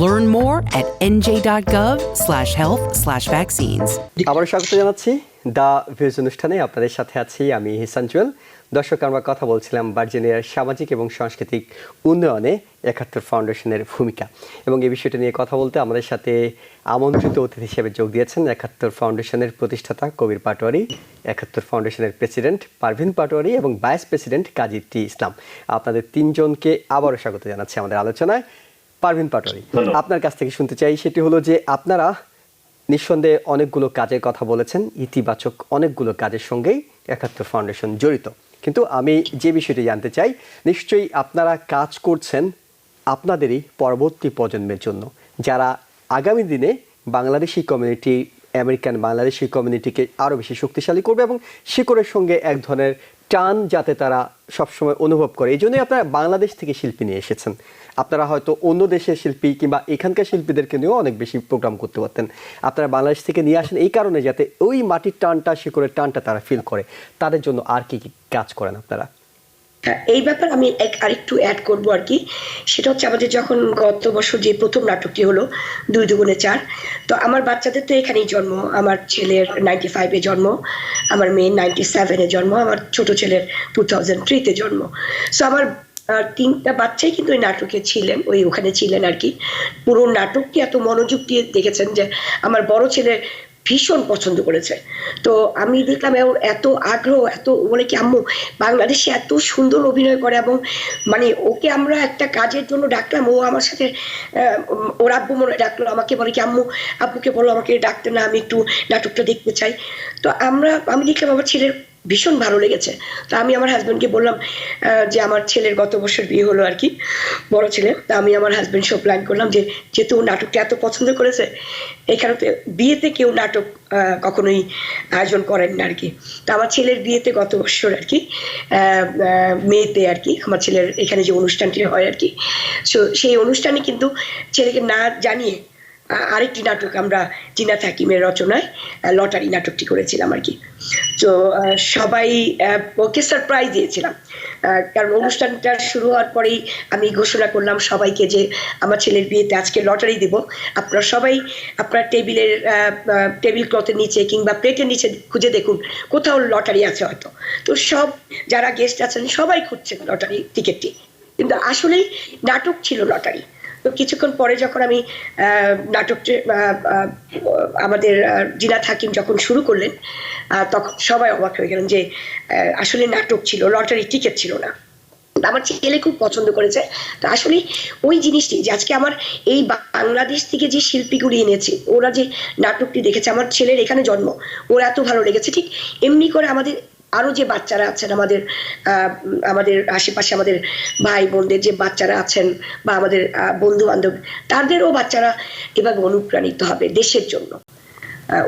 Learn more at nj.gov/health/vaccines.
আবার স্বাগত জানাচ্ছি the views অনুষ্ঠানে। আপনাদের সাথে আছি আমি হিসান জুয়েল। দর্শক, আমরা কথা বলছিলাম ভার্জিনিয়ার সামাজিক এবং সাংস্কৃতিক উন্নয়নে ৭১ ফাউন্ডেশনের ভূমিকা, এবং এই বিষয়টা নিয়ে কথা বলতে আমাদের সাথে আমন্ত্রিত অতিথি হিসেবে যোগ দিয়েছেন ৭১ ফাউন্ডেশনের প্রতিষ্ঠাতা কবির পাটোয়ারি, ৭১ ফাউন্ডেশনের প্রেসিডেন্ট পারভিন পাটোয়ারি এবং ভাইস প্রেসিডেন্ট কাজী টি ইসলাম। আপনাদের তিনজনকে আবারও স্বাগত জানাচ্ছি আমাদের আলোচনায়। পারভিন পাটোয়ারি, আপনার কাছ থেকে শুনতে চাই, সেটি হলো যে আপনারা নিঃসন্দেহে অনেকগুলো কাজের কথা বলেছেন, ইতিবাচক অনেকগুলো কাজের সঙ্গেই ৭১ ফাউন্ডেশন জড়িত। কিন্তু আমি যে বিষয়টি জানতে চাই, নিশ্চয়ই আপনারা কাজ করছেন আপনাদেরই পরবর্তী প্রজন্মের জন্য, যারা আগামী দিনে বাংলাদেশি কমিউনিটি, আমেরিকান বাংলাদেশি কমিউনিটিকে আরও বেশি শক্তিশালী করবে এবং শিকড়ের সঙ্গে এক ধরনের টান যাতে তারা সবসময় অনুভব করে। এই জন্যই আপনারা বাংলাদেশ থেকে শিল্পী নিয়ে এসেছেন। আপনারা হয়তো অন্য দেশের শিল্পী কিংবা এখানকার শিল্পীদেরকে নিয়েও অনেক বেশি প্রোগ্রাম করতে পারতেন। আপনারা বাংলাদেশ থেকে নিয়ে আসেন এই কারণে যাতে ওই মাটির টানটা, শিকড়ের টানটা তারা ফিল করে। তাদের জন্য আর কি কি কাজ করেন আপনারা?
এই ব্যাপার আমি আরেকটু অ্যাড করবো আর কি। সেটা হচ্ছে আমাদের যখন গত বছর যে প্রথম নাটকটি হলো ২ দুগুণে ৪, তো আমার বাচ্চাদের তো এখানেই জন্ম। আমার ছেলের 95-এ জন্ম, আমার মেয়ের 97-এ জন্ম, আমার ছোট ছেলের 2003-তে জন্ম। সো আমার 3টা বাচ্চাই কিন্তু ওই নাটকে ছিলেন, ওখানে ছিলেন আর কি। পুরো নাটকটি এত মনোযোগ দিয়ে দেখেছেন যে আমার বড় ছেলে ভীষণ পছন্দ করেছে। তো আমি দেখলাম ওর এত আগ্রহ, এত বলে কি আম্মু বাংলাদেশে এত সুন্দর অভিনয় করে, এবং মানে ওকে আমরা একটা কাজের জন্য ডাকলাম, ও আমার সাথে ওর আব্বু মনে ডাকলো, আমাকে বলে কি আম্মু আব্বুকে বলো আমাকে ডাকতে না, আমি একটু নাটকটা দেখতে চাই। তো আমি দেখলাম আমার ছেলের ভীষণ ভালো লেগেছে। তো আমি আমার হাজব্যান্ডকে বললাম যে আমার ছেলের গত বছর বিয়ে হলো আর কি, বড় ছেলে। তা আমি আমার হাজব্যান্ড সব প্ল্যান করলাম যে যেহেতু নাটকটা এত পছন্দ করেছে, এখানে তো বিয়েতে কেউ নাটক কখনোই আয়োজন করেন না আর কি। তো আমার ছেলের বিয়েতে গত বছর আর কি মেয়েতে আর কি আমার ছেলের এখানে যে অনুষ্ঠানটি হয় আর কি, সেই অনুষ্ঠানে কিন্তু ছেলেকে না জানিয়ে আরেকটি নাটক আমরা জিনাত হাকিমের রচনায় লটারি নাটকটি করেছিলাম আর কি। তো সবাই ওকে সারপ্রাইজ দিয়েছিলাম, কারণ অনুষ্ঠানটা শুরু হওয়ার পরেই আমি ঘোষণা করলাম সবাইকে যে আমার ছেলের বিয়েতে আজকে লটারি দিব, আপনারা সবাই আপনার টেবিল ক্লথের নিচে কিংবা প্লেটের নিচে খুঁজে দেখুন, কোথাও লটারি আছে হয়তো। তো সব যারা গেস্ট আছেন সবাই খুঁজছেন লটারি টিকিটটি, কিন্তু আসলেই নাটক ছিল লটারি। তো কিছুক্ষণ পরে যখন আমি নাটকটি আমাদের জিনাত হাকিম যখন শুরু করলেন, তখন সবাই অবাক হয়ে গেলেন যে আসলে নাটক ছিল, লটারি টিকিট ছিল না। আমার ছেলে খুব পছন্দ করেছে। তো আসলে ওই জিনিসটি যে আজকে আমার এই বাংলাদেশ থেকে যে শিল্পীগুলি এনেছে, ওরা যে নাটকটি দেখেছে, আমার ছেলের এখানে জন্ম, ওরা এত ভালো লেগেছে। ঠিক এমনি করে আমাদের আরো যে বাচ্চারা আছেন আমাদের আশেপাশে, আমাদের ভাই বোনদের যে বাচ্চারা আছেন বা আমাদের বন্ধু বান্ধব, তাদেরও বাচ্চারা এভাবে অনুপ্রাণিত হবে দেশের জন্য।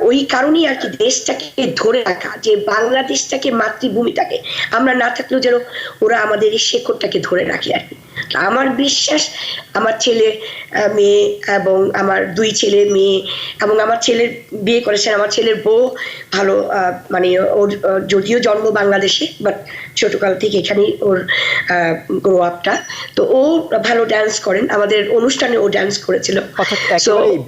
ওই কারণেই আর কি দেশটাকে ধরে রাখা, যে বাংলাদেশটাকে, মাতৃভূমিটাকে আমরা না থাকলেও যেন ওরা আমাদের এই শেকড়টাকে ধরে রাখে আর কি। আমার বিশ্বাস আমার ছেলে মেয়ে এবং আমার 2 ছেলে মেয়ে, এবং আমার ছেলের বিয়ে করেছেন, আমার ছেলের বউ ভালো, মানে ওর যদিও জন্ম বাংলাদেশে বাট ছোটকাল থেকে এখানেই ওর গ্রো আপটা। তো ও ভালো ডান্স করেন, আমাদের অনুষ্ঠানে ও ডান্স করেছিল।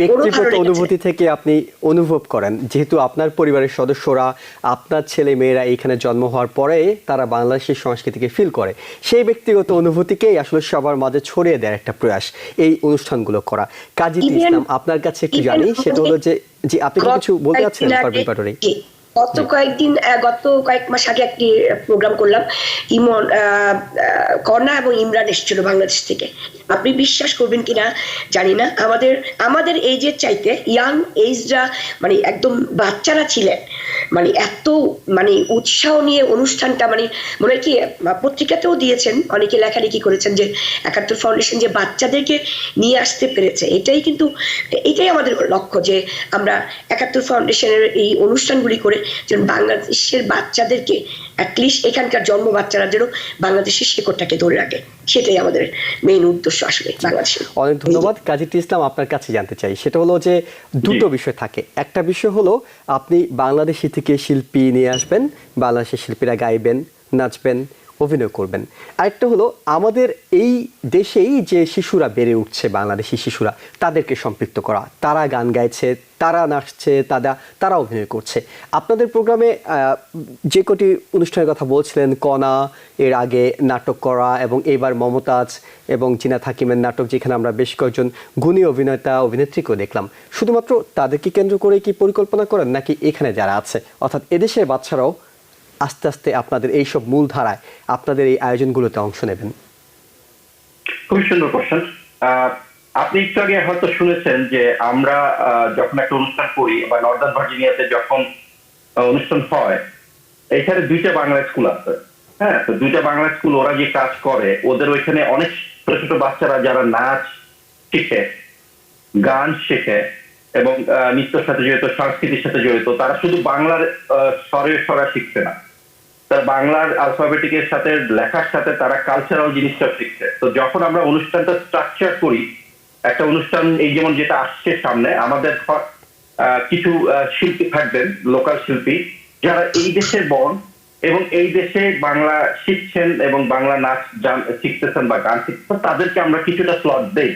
ব্যক্তিগত অনুভূতি থেকে আপনি অনুভব করেন, যেহেতু আপনার পরিবারের সদস্যরা, আপনার ছেলে মেয়েরা এখানে জন্ম হওয়ার পরে তারা বাংলাদেশের সংস্কৃতিকে ফিল করে, সেই ব্যক্তিগত অনুভূতিকেই আসলে সবার মাঝে ছড়িয়ে দেওয়ার একটা প্রয়াস এই অনুষ্ঠানগুলো করা। কাজী ইসলাম, আপনার কাছে একটু জানি, সেটা হলো যে আপনি কিছু বলতে চাচ্ছেন পারভিন পাটোয়ারি?
গত কয়েক মাস আগে একটি প্রোগ্রাম করলাম, ইমন কর্ণা এবং ইমরান এসেছিল বাংলাদেশ থেকে। আপনি বিশ্বাস করবেন কিনা জানি না, আমাদের এইজের চাইতে ইয়াং এইজরা, মানে একদম বাচ্চারা ছিলেন, মানে এত মানে উৎসাহ নিয়ে অনুষ্ঠানটা, মানে মনে হয় কি পত্রিকাতেও দিয়েছেন, অনেকে লেখালেখি করেছেন যে ৭১ ফাউন্ডেশন যে বাচ্চাদেরকে নিয়ে আসতে পেরেছে। এটাই আমাদের লক্ষ্য, যে আমরা ৭১ ফাউন্ডেশনের এই অনুষ্ঠানগুলি করে যেন বাংলাদেশের বাচ্চাদেরকে অ্যাটলিস্ট এখানকার জন্ম বাচ্চারা যেন বাংলাদেশের শেকড়টাকে ধরে রাখে, সেটাই আমাদের মেইন উদ্দেশ্য আসলে বাংলাদেশে।
অনেক ধন্যবাদ। কাজী ইসলাম, আপনার কাছে জানতে চাই, সেটা হলো যে দুটো বিষয় থাকে। একটা বিষয় হলো আপনি বাংলাদেশি থেকে শিল্পী নিয়ে আসবেন, বাংলাদেশের শিল্পীরা গাইবেন, নাচবেন, অভিনয় করবেন। আরেকটা হলো আমাদের এই দেশেই যে শিশুরা বেড়ে উঠছে, বাংলাদেশি শিশুরা, তাদেরকে সম্পৃক্ত করা। তারা গান গাইছে, তারা নাচছে, তারা অভিনয় করছে। আপনাদের প্রোগ্রামে যে কটি অনুষ্ঠানের কথা বলছিলেন, কণা, এর আগে নাটক করা, এবং এবার মমতাজ এবং জিনাত হাকিমের নাটক, যেখানে আমরা বেশ কয়েকজন গুণী অভিনেতা অভিনেত্রীকেও দেখলাম, শুধুমাত্র তাদেরকে কেন্দ্র করে কি পরিকল্পনা করেন, নাকি এখানে যারা আছে অর্থাৎ এদেশের বাচ্চারাও আস্তে আস্তে আপনাদের এইসব মূল ধারায় আপনাদের এই আয়োজনগুলোতে অংশ নেবেন?
খুবই সুন্দর কোশ্চেন। আপনি একটু আগে হয়তো শুনেছেন যে আমরা যখন একটা অনুষ্ঠান করি বা নর্দার্ন ভার্জিনিয়াতে যখন অনুষ্ঠান হয়, এখানে 2টা বাংলা স্কুল আছে। হ্যাঁ, তো 2টা বাংলা স্কুল, ওরা যে কাজ করে, ওদের ওইখানে অনেক ছোট ছোট বাচ্চারা যারা নাচ শিখে, গান শেখে এবং নৃত্যের সাথে জড়িত, সংস্কৃতির সাথে জড়িত, তারা শুধু বাংলার স্বরা শিখছে না, তার বাংলার আলফাবেটিকের সাথে, লেখার সাথে তারা কালচারাল জিনিসটা শিখছে। তো যখন আমরা অনুষ্ঠানটা স্ট্রাকচার করি, একটা অনুষ্ঠান এই যেমন যেটা আসছে সামনে, আমাদের কিছু শিল্পী থাকবেন, লোকাল শিল্পী, যারা এই দেশের বর্ণ এবং এই দেশে বাংলা শিখছেন এবং বাংলা নাচ শিখতেছেন বা গান শিখতেছেন, তাদেরকে আমরা কিছুটা স্লট দেই,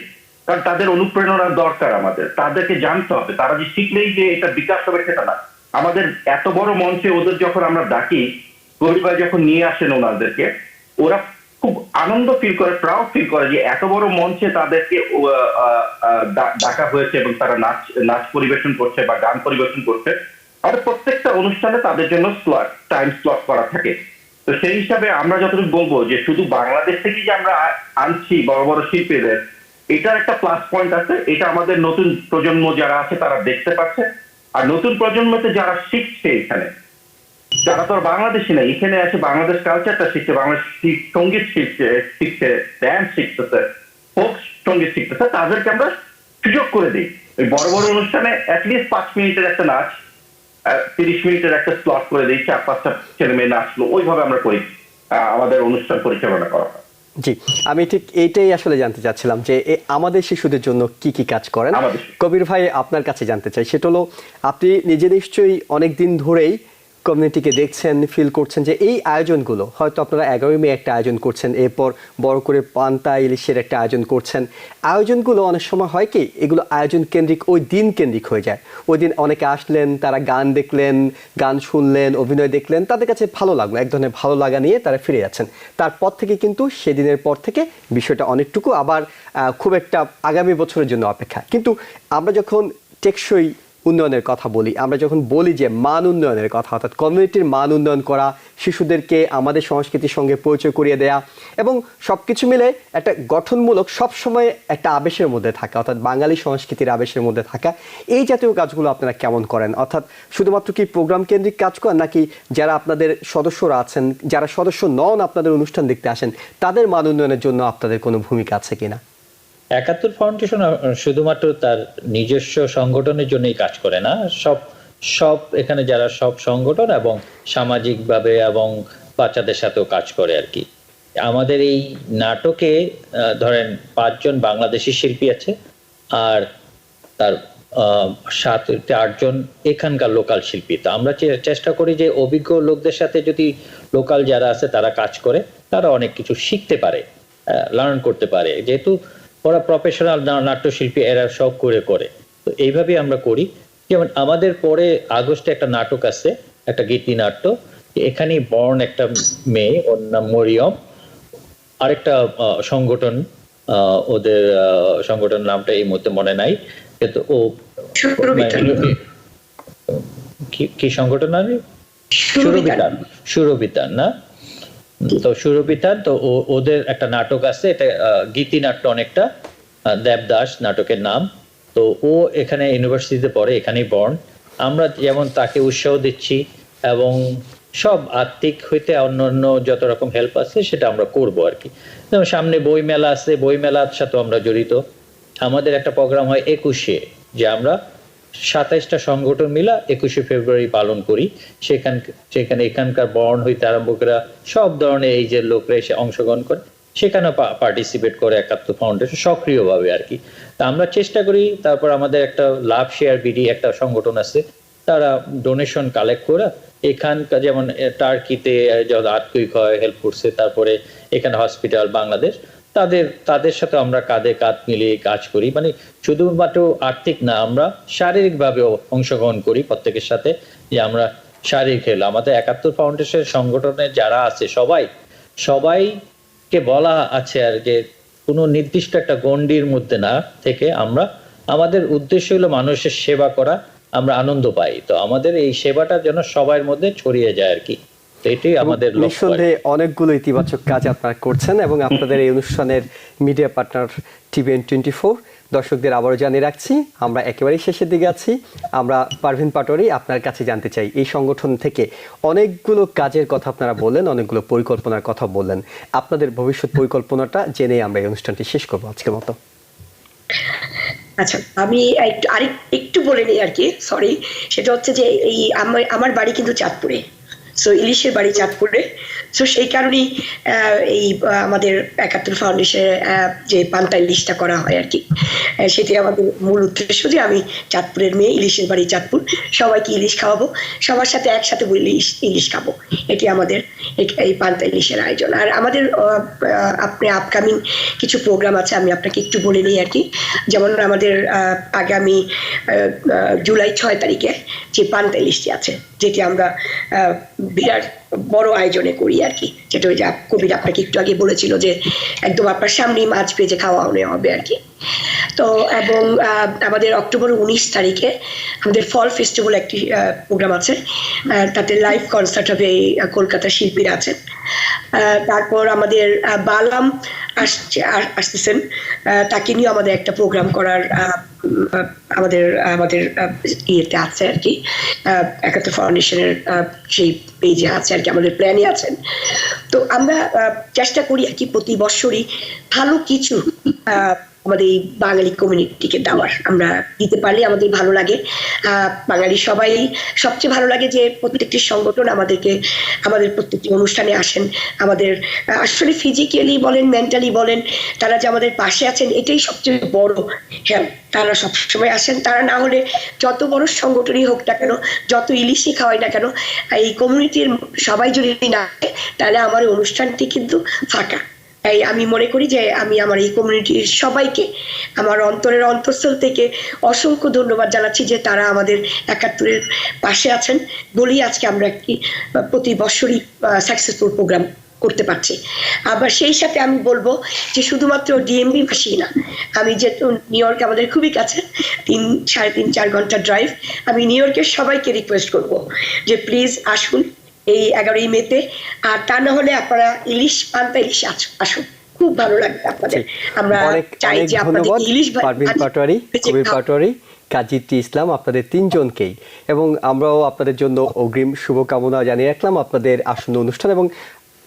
কারণ তাদের অনুপ্রেরণা দরকার। আমাদের তাদেরকে জানতে হবে, তারা যে শিখলেই যে এটা বিকাশ হবে সেটা না। আমাদের এত বড় মঞ্চে ওদের যখন আমরা ডাকি, গরিব ভাই যখন নিয়ে আসেন ওনাদেরকে, ওরা খুব আনন্দ ফিল করে, প্রাউড ফিল করে যে এত বড় মঞ্চে তাদেরকে ডাকা হয়েছে এবং তারা নাচ পরিবেশন করছে বা গান পরিবেশন করছে। আর প্রত্যেকটা অনুষ্ঠানে তাদের জন্য টাইম স্লট করা থাকে। তো সেই হিসাবে আমরা যতটুকু বলবো যে শুধু বাংলাদেশ থেকে যে আমরা আনছি বড় বড় শিল্পীদের, এটার একটা প্লাস পয়েন্ট আছে। এটা আমাদের নতুন প্রজন্ম যারা আছে তারা দেখতে পাচ্ছে, আর নতুন প্রজন্মতে যারা শিখছে এখানে, যারা তো বাংলাদেশি না, এখানে আছে বাংলাদেশ কালচারটা শিখছে, বাংলাদেশ সঙ্গীত শিখছে, ড্যান্স শিখতেছে, ফোক সঙ্গীত শিখতেছে, তাদেরকে আমরা সুযোগ করে দিই। ওই বড় বড় অনুষ্ঠানে অ্যাটলিস্ট 5 মিনিটের একটা নাচ, 30 মিনিটের একটা স্লট করে দিই, 4-5টা ছেলে মেয়ে নাচলো, ওইভাবে আমরা করি, আমাদের অনুষ্ঠান পরিচালনা করা হয়।
জি, আমি ঠিক এইটাই আসলে জানতে চাচ্ছিলাম যে আমাদের শিশুদের জন্য কি কি কাজ করেন। কবির ভাই, আপনার কাছে জানতে চাই, সেটা হলো আপনি নিজে নিশ্চয়ই অনেকদিন ধরেই কমিউনিটিকে দেখছেন, ফিল করছেন যে এই আয়োজনগুলো, হয়তো আপনারা 11 মে একটা আয়োজন করছেন, এরপর বড় করে পান্তা ইলিশের একটা আয়োজন করছেন। আয়োজনগুলো অনেক সময় হয় কি, এগুলো আয়োজন কেন্দ্রিক, ওই দিন কেন্দ্রিক হয়ে যায়। ওই দিন অনেকে আসলেন, তারা গান দেখলেন, গান শুনলেন, অভিনয় দেখলেন, তাদের কাছে ভালো লাগলো, এক ধরনের ভালো লাগা নিয়ে তারা ফিরে যাচ্ছেন। তারপর থেকে কিন্তু সেদিনের পর থেকে বিষয়টা অনেকটুকু আবার খুব একটা আগামী বছরের জন্য অপেক্ষা। কিন্তু আমরা যখন টেকসই উন্নয়নের কথা বলি, আমরা যখন বলি যে মান উন্নয়নের কথা, অর্থাৎ কমিউনিটির মান উন্নয়ন করা, শিশুদেরকে আমাদের সংস্কৃতির সঙ্গে পরিচয় করিয়ে দেয়া, এবং সব কিছু মিলে একটা গঠনমূলক, সবসময় একটা আবেশের মধ্যে থাকা, অর্থাৎ বাঙালি সংস্কৃতির আবেশের মধ্যে থাকা, এই জাতীয় কাজগুলো আপনারা কেমন করেন? অর্থাৎ শুধুমাত্র কি প্রোগ্রাম কেন্দ্রিক কাজ করেন, নাকি যারা আপনাদের সদস্যরা আছেন, যারা সদস্য নন, আপনাদের অনুষ্ঠান দেখতে আসেন, তাদের মান উন্নয়নের জন্য আপনাদের কোনো ভূমিকা আছে কিনা?
71 ফাউন্ডেশন শুধুমাত্র তার নিজস্ব সংগঠনের জন্যই কাজ করে না, সব এখানে যারা সব সংগঠন এবং সামাজিকভাবে এবং বাচ্চাদের সাথেও কাজ করে আর কি। আমাদের এই নাটকে ধরেন 5 জন বাংলাদেশি শিল্পী আছে, আর তার 7-8 জন এখানকার লোকাল শিল্পী। তো আমরা চেষ্টা করি যে অভিজ্ঞ লোকদের সাথে যদি লোকাল যারা আছে তারা কাজ করে, তারা অনেক কিছু শিখতে পারে, লার্ন করতে পারে, যেহেতু ওরা প্রফেশনাল নাট্যশিল্পী, এরা সব করে। তো এইভাবে আমরা করি। যেমন আমাদের পরে আগস্টে একটা নাটক আছে, একটা গীতি নাট্য, এখানেই বর্ণ একটা মেয়ে, ওর নাম মরিয়ম, আরেকটা সংগঠন, ওদের সংগঠন নামটা এই মুহূর্তে মনে নাই, কিন্তু ও কি সংগঠন আছে, সুরবিতান না, তো সুরবিতান, তো ওদের একটা নাটক আছে, এটা গীতি নাট্য অনেকটা, দেবদাস নাটকের নাম। তো ও এখানে ইউনিভার্সিটিতে পড়ে, এখানেই বর্ন। আমরা যেমন তাকে উৎসাহ দিচ্ছি এবং সব আর্থিক হইতে অন্যান্য যত রকম হেল্প আছে সেটা আমরা করবো আর কি। যেমন সামনে বই মেলা আছে, বই মেলার সাথে আমরা জড়িত। আমাদের একটা প্রোগ্রাম হয় 21-এ, যে আমরা 27টা সংগঠন মিলা 21শে ফেব্রুয়ারি পালন করি। সেখানে এখানকার বর্ণ হইতে আরম্ভ করে সব ধরনের এই যে লোকরা এসে অংশগ্রহণ করে, সেখানে পার্টিসিপেট করে 71 ফাউন্ডেশন সক্রিয়ভাবে আর কি। তা আমরা চেষ্টা করি। তারপর আমাদের একটা লাভ শেয়ার বিডি একটা সংগঠন আছে, তারা ডোনেশন কালেক্ট করে এখানকার যেমন টার্কিতে যত আর্থকুইক হয় হেল্প করছে, তারপরে এখানে হসপিটাল বাংলাদেশ, তাদের সাথে আমরা কাঁধে কাঁধ মিলিয়ে কাজ করি। মানে শুধুমাত্র আর্থিক না, আমরা শারীরিকভাবেও অংশগ্রহণ করি প্রত্যেকের সাথে, যে আমরা শারীরিক হলো আমাদের 71 ফাউন্ডেশন সংগঠনে যারা আছে সবাইকে বলা আছে আর যে কোনো নির্দিষ্ট একটা গণ্ডির মধ্যে না থেকে আমরা, আমাদের উদ্দেশ্য হলো মানুষের সেবা করা, আমরা আনন্দ পাই। তো আমাদের এই সেবাটা যেন সবার মধ্যে ছড়িয়ে যায় আর কি, এটাই আমাদের লক্ষ্য।
নিঃসন্দেহে অনেকগুলো ইতিবাচক কাজ আপনারা করছেন এবং আপনাদের এই অনুষ্ঠানের মিডিয়া পার্টনার TVN 24 দর্শকদের আবারও জানিয়ে রাখছি, আমরা একেবারেই শেষের দিকে আছি। আমরা পারভিন পাটোয়ারি আপনার কাছে জানতে চাই, এই সংগঠন থেকে অনেকগুলো কাজের কথা আপনারা বললেন, অনেকগুলো পরিকল্পনার কথা বললেন, আপনাদের ভবিষ্যৎ পরিকল্পনাটা জেনে আমরা এই অনুষ্ঠানটি শেষ করবো আজকের মতো।
আচ্ছা, আমি একটু বলে নিই আর কি, সরি। সেটা হচ্ছে যে এই আমার বাড়ি কিন্তু চাঁদপুরে, সো ইলিশের বাড়ি চাঁদপুরে। সো সেই কারণেই এই আমাদের 71 ফাউন্ডেশনের যে পান্তা ইলিশটা করা হয় আর কি, সেটি আমাদের মূল উদ্দেশ্য যে আমি চাঁদপুরের মেয়ে, ইলিশের বাড়ি চাঁদপুর, সবাইকে ইলিশ খাওয়াবো, সবার সাথে একসাথে বলে ইলিশ খাবো, এটি আমাদের এই পান্তা ইলিশের আয়োজন। আর আমাদের আপনি আপকামিং কিছু প্রোগ্রাম আছে, আমি আপনাকে একটু বলে নিই আর কি। যেমন আমাদের আগামী জুলাই 6 তারিখে যে পান্তা ইলিশটি আছে, যেটি আমরা বিরাট বড় আয়োজনে করি আর কি, যেটা ওই যে কবির আপনাকে একটু আগে বলেছিল যে একদম আপনার সামনেই মাছ ভেজে খাওয়া হবে আর কি। তো এবং আমাদের অক্টোবর 19 তারিখে আমাদের ফল ফেস্টিভ্যাল একটি প্রোগ্রাম আছে, তাতে লাইভ কনসার্ট হবে, কলকাতার শিল্পীরা আছেন। তারপর আমাদের বালাম আসতেছেন, তাকে নিয়ে আমাদের একটা প্রোগ্রাম করার আমাদের ইয়েতে আছে আর কি, 71 ফাউন্ডেশনের সেই পেজে আছে আর কি, আমাদের প্ল্যানে আছেন। তো আমরা চেষ্টা করি আর কি প্রতি বছরই ভালো কিছু আমাদের এই বাঙালি কমিউনিটিকে দেওয়ার, আমরা দিতে পারলে আমাদের ভালো লাগে। বাঙালি সবাই সবচেয়ে ভালো লাগে যে প্রত্যেকটি সংগঠন আমাদের প্রত্যেকটি অনুষ্ঠানে আসেন, আমাদের আসলে ফিজিক্যালি বলেন মেন্টালি বলেন তারা যে আমাদের পাশে আছেন, এটাই সবচেয়ে বড় হেল্প। তারা সবসময় আসেন, তারা না হলে যত বড় সংগঠনই হোক না কেন, যত ইলিশই খাওয়াই না কেন, এই কমিউনিটির সবাই যদি না আসে তাহলে আমার অনুষ্ঠানটি কিন্তু ফাঁকা। তাই আমি মনে করি যে আমি আমার এই কমিউনিটির সবাইকে আমার অন্তরের অন্তঃস্থল থেকে অসংখ্য ধন্যবাদ জানাচ্ছি যে তারা আমাদের 71-এর পাশে আছেন বলেই আজকে আমরা একটি প্রতি বছরই সাকসেসফুল প্রোগ্রাম করতে পারছি। আবার সেই সাথে আমি বলবো যে শুধুমাত্র ডিএমবি বাসী না, আমি যেহেতু নিউ ইয়র্ক আমাদের খুবই কাছে, 3-4.5 ঘন্টা ড্রাইভ, আমি নিউ ইয়র্কের সবাইকে রিকোয়েস্ট করব যে প্লিজ আসুন এই 11ই মেতে। আর তা না হলে আপনারা পান্তা ইলিশ আসুন, খুব ভালো লাগবে আপনাদের। আমরা চাই যে আপনাদের ইলিশ
পারভিন পাটোয়ারি, কবির পাটোয়ারি, কাজী টি ইসলাম, আপনাদের তিনজনকেই, এবং আমরাও আপনাদের জন্য অগ্রিম শুভকামনা জানিয়ে রাখলাম আপনাদের আসন্ন অনুষ্ঠান এবং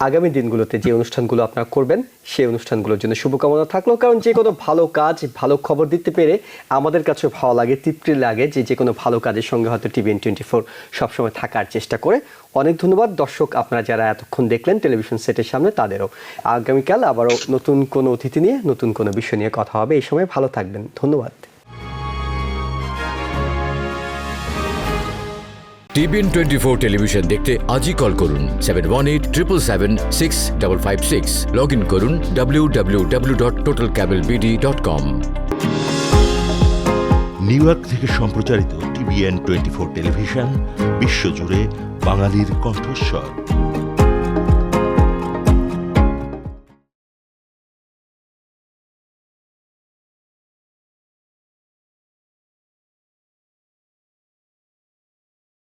আগামী দিনগুলোতে যে অনুষ্ঠানগুলো আপনারা করবেন সেই অনুষ্ঠানগুলোর জন্য শুভকামনা থাকলো। কারণ যে কোনো ভালো কাজ, ভালো খবর দিতে পেরে আমাদের কাছে ভালো লাগে, তৃপ্তি লাগে যে কোনো ভালো কাজের সঙ্গে হয়তো TVN 24 সবসময় থাকার চেষ্টা করে। অনেক ধন্যবাদ দর্শক, আপনারা যারা এতক্ষণ দেখলেন টেলিভিশন সেটের সামনে, তাদেরও। আগামীকাল আবারও নতুন কোনো অতিথি নিয়ে, নতুন কোনো বিষয় নিয়ে কথা হবে। এই সময় ভালো থাকবেন, ধন্যবাদ।
TVN 24 টেলিভিশন দেখতে আজই কল করুন 7187776556। লগ ইন করুন www.totalcablebd.com।
নিউ ইয়র্ক থেকে সম্প্রচারিত TVN 24 টেলিভিশন বিশ্বজুড়ে বাঙালির কণ্ঠস্বর।